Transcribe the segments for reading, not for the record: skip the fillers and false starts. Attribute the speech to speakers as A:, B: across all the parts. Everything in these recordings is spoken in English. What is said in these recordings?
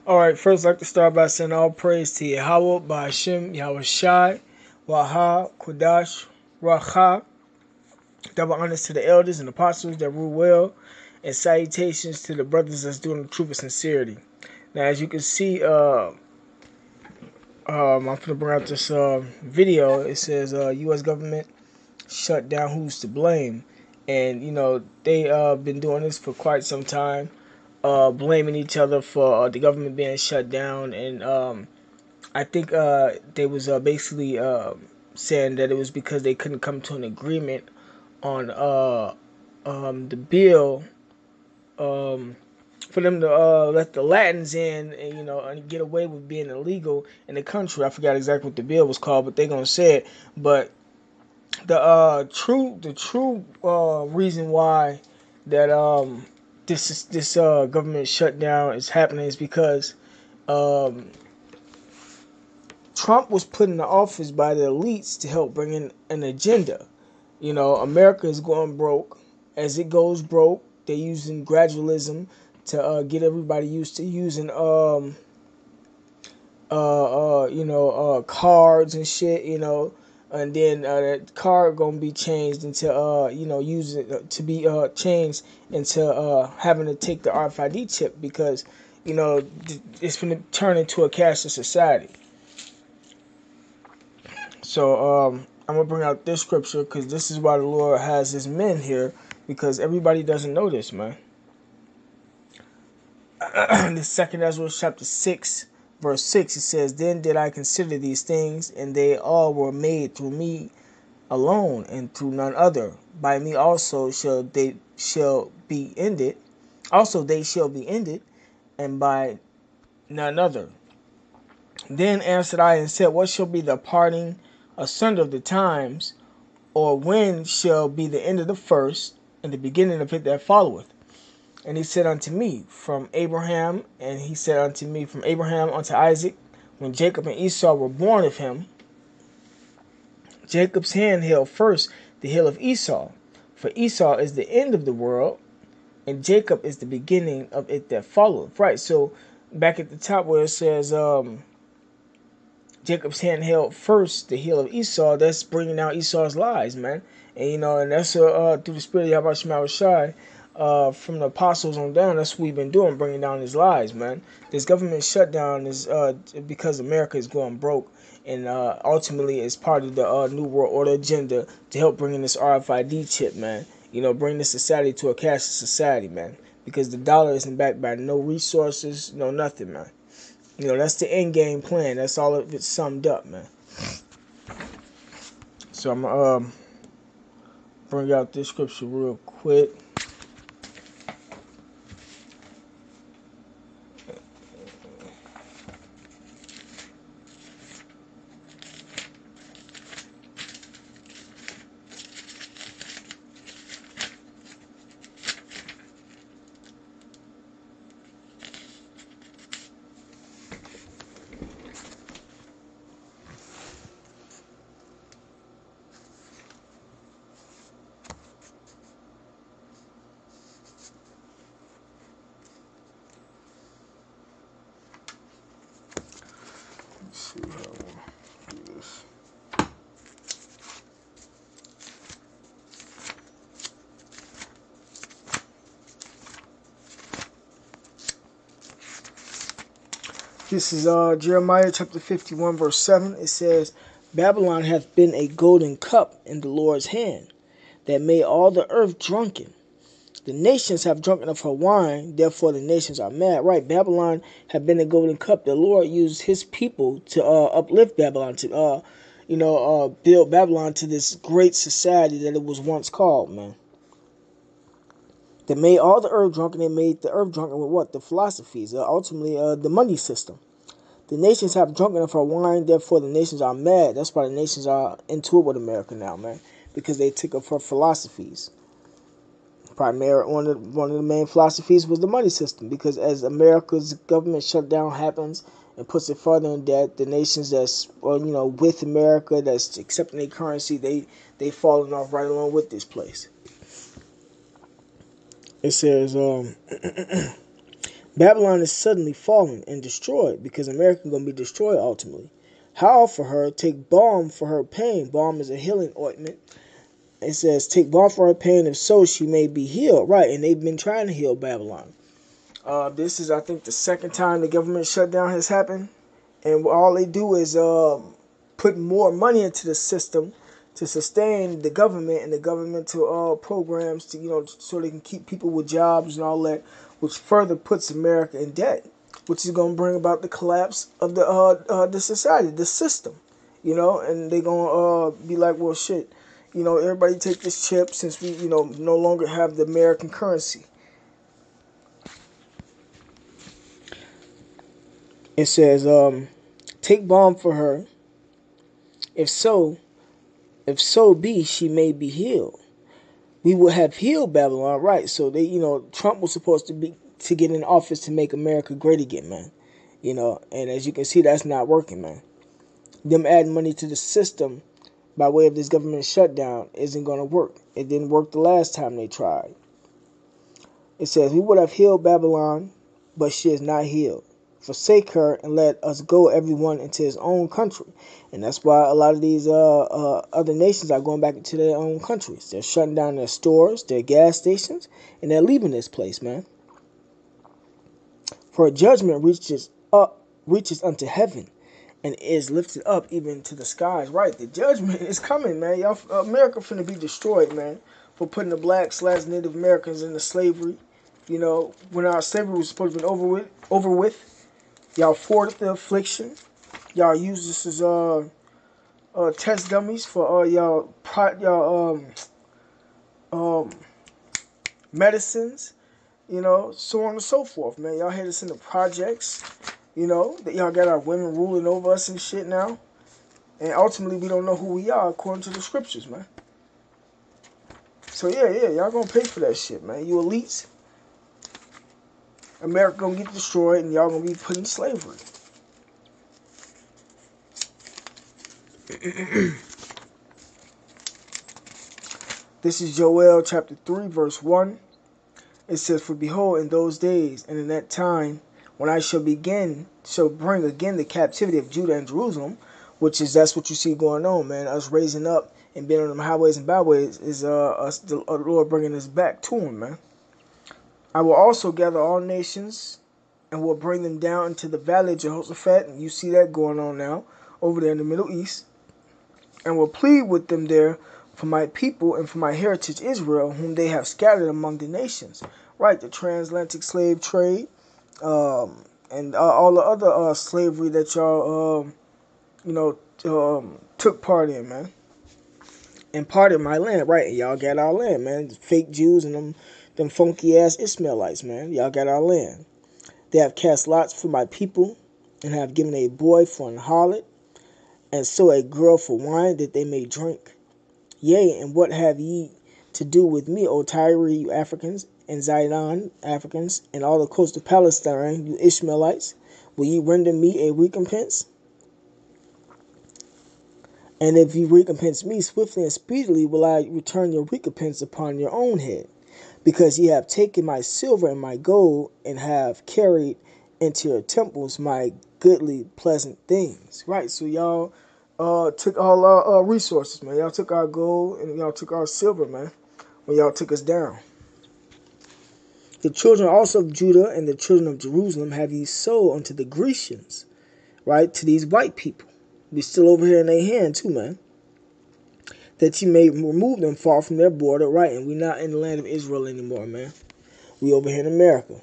A: Alright, first I'd like to start by saying all praise to Yahweh, Ba'ashem, Yahweh Shai, Waha, Kodash, Racha, double honors to the elders and apostles that rule well, and salutations to the brothers that's doing the truth with sincerity. Now, as you can see, I'm going to bring out this video. It says U.S. government shut down, who's to blame? And, they been doing this for quite some time, blaming each other for the government being shut down. And I think they was basically saying that it was because they couldn't come to an agreement on the bill, um, for them to let the Latins in, and and get away with being illegal in the country. I forgot exactly what the bill was called, but they gonna say it. But the true reason why that this government shutdown is happening is because um, Trump was put in the office by the elites to help bring in an agenda. America is going broke. As it goes broke, they're using gradualism to get everybody used to using cards and shit. And then that card gonna be changed into use it to be changed into having to take the RFID chip because it's gonna turn into a cashless society. So I'm gonna bring out this scripture because this is why the Lord has His men here, because everybody doesn't know this, man. The second Ezra chapter 6, verse 6, it says, "Then did I consider these things, and they all were made through me alone, and through none other. By me also shall be ended. Also they shall be ended, and by none other. Then answered I and said, What shall be the parting asunder of the times, or when shall be the end of the first, and the beginning of it that followeth? And he said unto me, From Abraham, and he said unto me, From Abraham unto Isaac, when Jacob and Esau were born of him, Jacob's hand held first the heel of Esau, for Esau is the end of the world, and Jacob is the beginning of it that followeth." Right, so back at the top where it says, Jacob's hand held first the heel of Esau, that's bringing out Esau's lies, man. And that's through the spirit of Yahweh Shema Shai, from the apostles on down, that's what we've been doing, bringing down his lies, man. This government shutdown is because America is going broke, and ultimately it's part of the New World Order agenda to help bring in this RFID chip, man. Bring this society to a cashless society, man. Because the dollar isn't backed by no resources, no nothing, man. That's the end game plan. That's all of it summed up, man. So I'm gonna bring out this scripture real quick. Let's see how I want to do this. This is Jeremiah chapter 51, verse 7. It says, "Babylon hath been a golden cup in the Lord's hand, that made all the earth drunken. The nations have drunken of her wine, therefore the nations are mad." Right, Babylon have been a golden cup. The Lord used his people to uplift Babylon, to build Babylon to this great society that it was once called, man. They made all the earth drunken. They made the earth drunken with what? The philosophies, ultimately the money system. The nations have drunken of her wine, therefore the nations are mad. That's why the nations are into it with America now, man, because they took up her philosophies. One of the main philosophies was the money system, because as America's government shutdown happens and puts it further in debt, the nations that's with America, that's accepting their currency, they falling off right along with this place. It says Babylon is suddenly fallen and destroyed because America is going to be destroyed ultimately. Howl for her, take balm for her pain. Balm is a healing ointment. It says, take balm for her pain, if so, she may be healed. Right, and they've been trying to heal Babylon. This is, I think, the second time the government shutdown has happened. And all they do is put more money into the system to sustain the government and the governmental programs to, so they can keep people with jobs and all that, which further puts America in debt, which is going to bring about the collapse of the society, the system, and they're going to be like, well, shit, everybody take this chip since we, no longer have the American currency. It says, take balm for her, if so be she may be healed. We will have healed Babylon, right? So Trump was supposed to get in office to make America great again, man. And as you can see, that's not working, man. Them adding money to the system by way of this government shutdown isn't going to work. It didn't work the last time they tried. It says, we would have healed Babylon, but she is not healed. Forsake her and let us go, everyone, into his own country. And that's why a lot of these other nations are going back into their own countries. They're shutting down their stores, their gas stations, and they're leaving this place, man. For judgment reaches unto heaven, and is lifted up even to the skies. Right, the judgment is coming, man. Y'all, America finna be destroyed, man, for putting the blacks/Native Americans into slavery. When our slavery was supposed to be over with. Y'all forwarded the affliction. Y'all use this as test dummies for y'all medicines, so on and so forth, man. Y'all had us in the projects, that y'all got our women ruling over us and shit now. And ultimately, we don't know who we are according to the scriptures, man. So yeah, y'all gonna pay for that shit, man. You elites. America gonna get destroyed, and y'all gonna be put in slavery. This is Joel chapter 3, verse 1. It says, for behold, in those days and in that time, when I shall bring again the captivity of Judah and Jerusalem, that's what you see going on, man. Us raising up and being on them highways and byways is us, the Lord bringing us back to him, man. I will also gather all nations and will bring them down into the valley of Jehoshaphat, and you see that going on now over there in the Middle East, and will plead with them there for my people and for my heritage Israel, whom they have scattered among the nations. Right, the transatlantic slave trade, and all the other slavery that y'all, took part in, man. And part of my land, right? And y'all got our land, man. The fake Jews and them funky ass Ishmaelites, man. Y'all got our land. They have cast lots for my people, and have given a boy for an harlot, and so a girl for wine that they may drink. Yea, and what have ye to do with me, O Tyre, you Africans, and Zidon, Africans, and all the coast of Palestine, you Ishmaelites? Will ye render me a recompense? And if ye recompense me swiftly and speedily, will I return your recompense upon your own head. Because ye have taken my silver and my gold, and have carried into your temples my goodly, pleasant things. Right, so y'all took all our resources, man. Y'all took our gold and y'all took our silver, man, when y'all took us down. The children also of Judah and the children of Jerusalem have ye sold unto the Grecians, right, to these white people. We still over here in their hand too, man. That ye may remove them far from their border, right, and we not in the land of Israel anymore, man. We over here in America.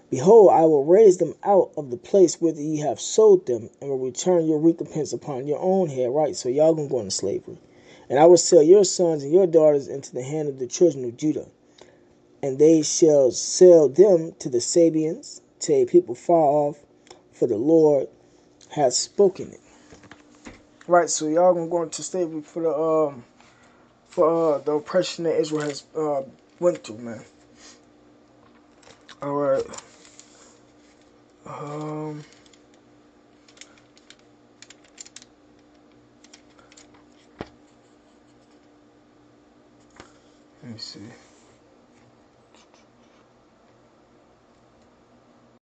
A: Behold, I will raise them out of the place whither ye have sold them, and will return your recompense upon your own head, right? So y'all gonna go into slavery. And I will sell your sons and your daughters into the hand of the children of Judah, and they shall sell them to the Sabians, to a people far off, for the Lord hath spoken it. Right, so y'all gonna go into slavery for the oppression that Israel has went through, man. All right. Let me see.